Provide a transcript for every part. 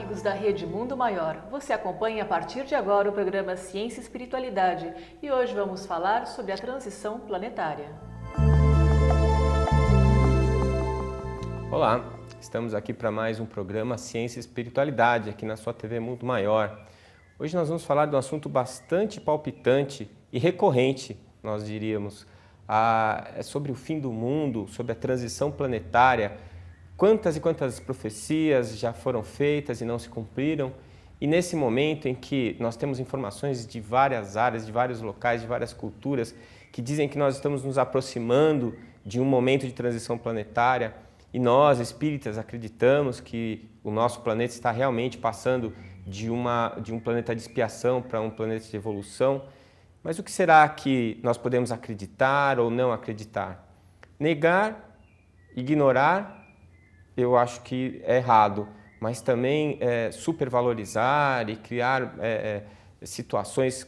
amigos da Rede Mundo Maior. Você acompanha a partir de agora o programa Ciência e Espiritualidade e hoje vamos falar sobre a transição planetária. Olá, estamos aqui para mais um programa Ciência e Espiritualidade aqui na sua TV Mundo Maior. Hoje nós vamos falar de um assunto bastante palpitante e recorrente, nós diríamos, sobre o fim do mundo, sobre a transição planetária. Quantas e quantas profecias já foram feitas e não se cumpriram? E nesse momento em que nós temos informações de várias áreas, de vários locais, de várias culturas, que dizem que nós estamos nos aproximando de um momento de transição planetária, e nós, espíritas, acreditamos que o nosso planeta está realmente passando de um planeta de expiação para um planeta de evolução. Mas o que será que nós podemos acreditar ou não acreditar? Negar, ignorar, eu acho que é errado, mas também supervalorizar e criar situações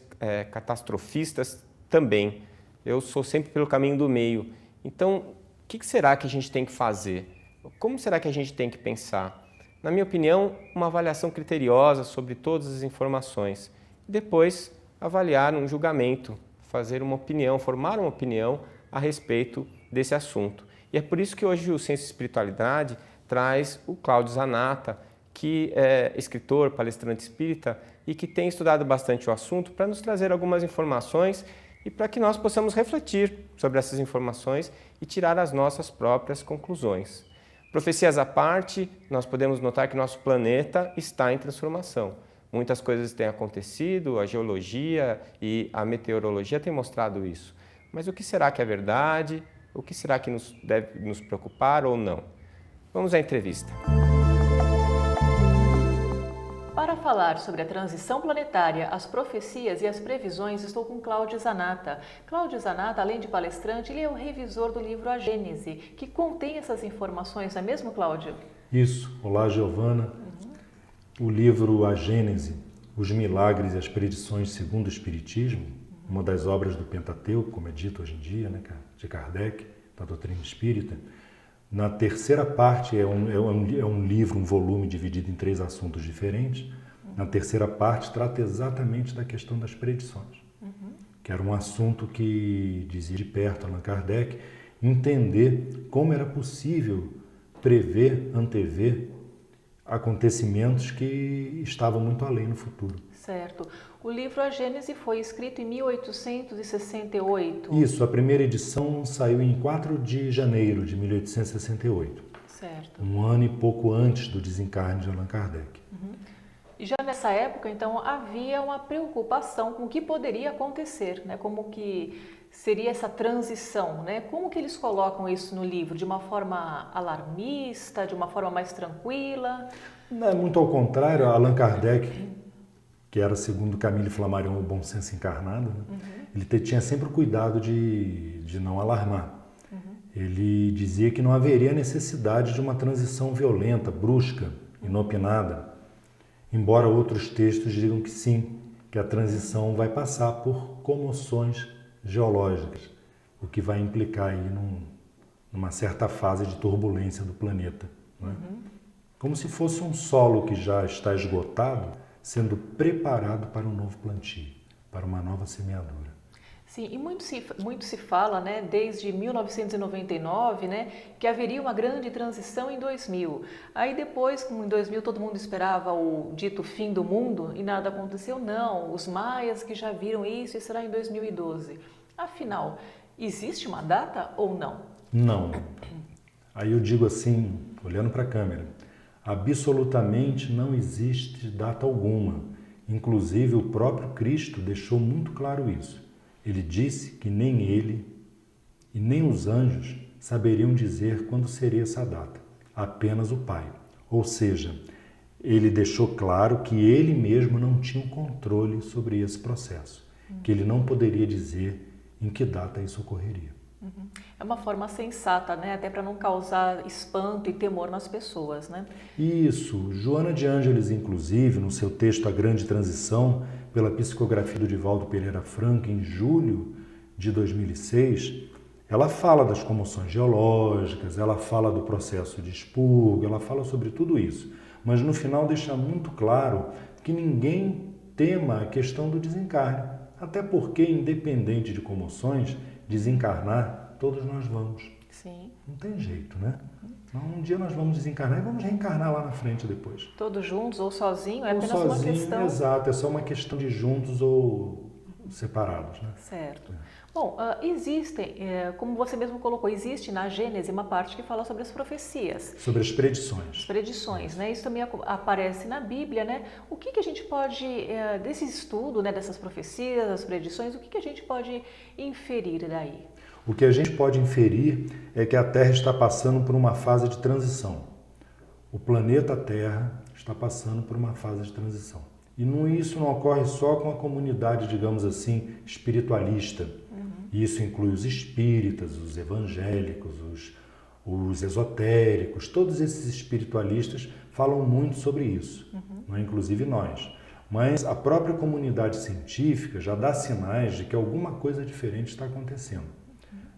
catastrofistas também. Eu sou sempre pelo caminho do meio. Então, o que será que a gente tem que fazer? Como será que a gente tem que pensar? Na minha opinião, uma avaliação criteriosa sobre todas as informações. Depois, avaliar um julgamento, fazer uma opinião, formar uma opinião a respeito desse assunto. E é por isso que hoje o Ciência e Espiritualidade traz o Cláudio Zanata, que é escritor, palestrante espírita e que tem estudado bastante o assunto para nos trazer algumas informações e para que nós possamos refletir sobre essas informações e tirar as nossas próprias conclusões. Profecias à parte, nós podemos notar que nosso planeta está em transformação. Muitas coisas têm acontecido, a geologia e a meteorologia têm mostrado isso. Mas o que será que é verdade? O que será que deve nos preocupar ou não? Vamos à entrevista. Para falar sobre a transição planetária, as profecias e as previsões, estou com Cláudio Zanata. Cláudio Zanata, além de palestrante, ele é o revisor do livro A Gênese, que contém essas informações, não é mesmo, Cláudio? Isso. Olá, Giovana. O livro A Gênese, Os Milagres e as Predições segundo o Espiritismo, uma das obras do Pentateuco, como é dito hoje em dia, né, de Kardec, da doutrina espírita. Na terceira parte, é um livro, um volume dividido em 3 assuntos diferentes. Na terceira parte, trata exatamente da questão das predições, que era um assunto que dizia de perto Allan Kardec, entender como era possível prever, antever acontecimentos que estavam muito além no futuro. Certo. O livro A Gênese foi escrito em 1868. Isso, a primeira edição saiu em 4 de janeiro de 1868. Certo. Um ano e pouco antes do desencarne de Allan Kardec. E já nessa época, então, havia uma preocupação com o que poderia acontecer, né? Como que seria essa transição, né? Como que eles colocam isso no livro? De uma forma alarmista, de uma forma mais tranquila? Não, é muito ao contrário. Allan Kardec, que era, segundo Camille Flammarion, o bom senso encarnado, né? Ele tinha sempre o cuidado de não alarmar. Ele dizia que não haveria necessidade de uma transição violenta, brusca, inopinada, embora outros textos digam que sim, que a transição vai passar por comoções geológicas, o que vai implicar aí numa certa fase de turbulência do planeta, né? Como se fosse um solo que já está esgotado, sendo preparado para um novo plantio, para uma nova semeadura. Sim, e muito se fala, né, desde 1999, né, que haveria uma grande transição em 2000. Aí depois, como em 2000 todo mundo esperava o dito fim do mundo e nada aconteceu, não. Os maias que já viram isso e será em 2012. Afinal, existe uma data ou não? Não. Aí eu digo assim, olhando para a câmera, absolutamente não existe data alguma. Inclusive o próprio Cristo deixou muito claro isso. Ele disse que nem ele e nem os anjos saberiam dizer quando seria essa data, apenas o Pai. Ou seja, ele deixou claro que ele mesmo não tinha o controle sobre esse processo, que ele não poderia dizer em que data isso ocorreria. É uma forma sensata, né? Até para não causar espanto e temor nas pessoas, né? Isso. Joana de Ângeles, inclusive, no seu texto A Grande Transição, pela psicografia do Divaldo Pereira Franco, em julho de 2006, ela fala das comoções geológicas, ela fala do processo de expurgo, ela fala sobre tudo isso. mas no final deixa muito claro que ninguém tema a questão do desencarne. Até porque, independente de comoções, desencarnar, todos nós vamos. Sim. Não tem jeito, né? Então, um dia nós vamos desencarnar e vamos reencarnar lá na frente depois. Todos juntos ou sozinho, é Ou apenas sozinho, uma questão... exato, é só uma questão de juntos ou separados, né? Certo. Bom, existem, como você mesmo colocou, existe na Gênese uma parte que fala sobre as profecias. Sobre as predições. As predições, né? Isso também aparece na Bíblia, né? O que a gente pode, desse estudo, né, dessas profecias, das predições, o que a gente pode inferir daí? O que a gente pode inferir é que a Terra está passando por uma fase de transição. O planeta Terra está passando por uma fase de transição. E isso não ocorre só com a comunidade, digamos assim, espiritualista. Isso inclui os espíritas, os evangélicos, os esotéricos, todos esses espiritualistas falam muito sobre isso, não é? Inclusive nós. Mas a própria comunidade científica já dá sinais de que alguma coisa diferente está acontecendo.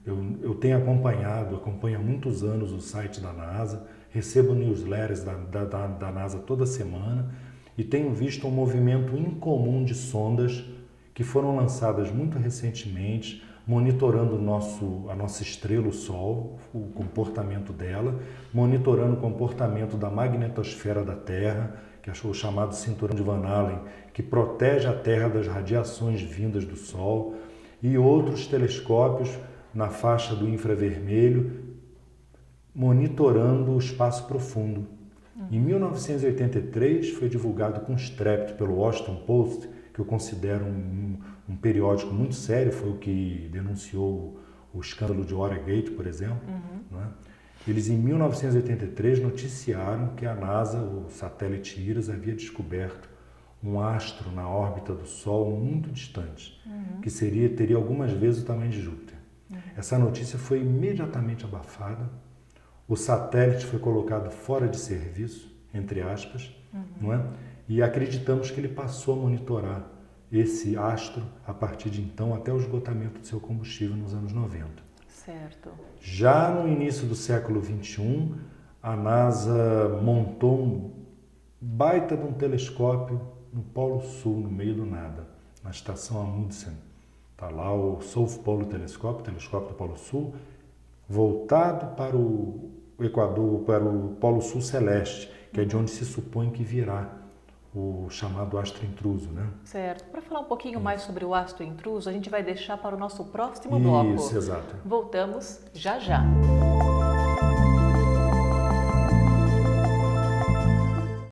Eu tenho acompanho há muitos anos o site da NASA, recebo newsletters da NASA toda semana e tenho visto um movimento incomum de sondas que foram lançadas muito recentemente, monitorando a nossa estrela, o Sol, o comportamento dela, monitorando o comportamento da magnetosfera da Terra, que é o chamado cinturão de Van Allen, que protege a Terra das radiações vindas do Sol, e outros telescópios na faixa do infravermelho, monitorando o espaço profundo. Em 1983 foi divulgado com estrépito pelo Washington Post, que eu considero um periódico muito sério, foi o que denunciou o escândalo de Watergate, por exemplo. Né? Eles, em 1983, noticiaram que a NASA, o satélite IRAS, havia descoberto um astro na órbita do Sol muito distante, que teria algumas vezes o tamanho de Júpiter. Essa notícia foi imediatamente abafada, o satélite foi colocado fora de serviço, entre aspas, não é? E acreditamos que ele passou a monitorar esse astro a partir de então até o esgotamento do seu combustível nos anos 90. Certo. Já no início do século XXI, a NASA montou um baita de um telescópio no Polo Sul, no meio do nada, na estação Amundsen. Está lá o South Pole Telescope, telescópio do Polo Sul, voltado para o Equador, para o Polo Sul Celeste, que é de onde se supõe que virá o chamado astro intruso, né? Certo. Para falar um pouquinho mais sobre o astro intruso, a gente vai deixar para o nosso próximo bloco. Isso, exato. Voltamos já já.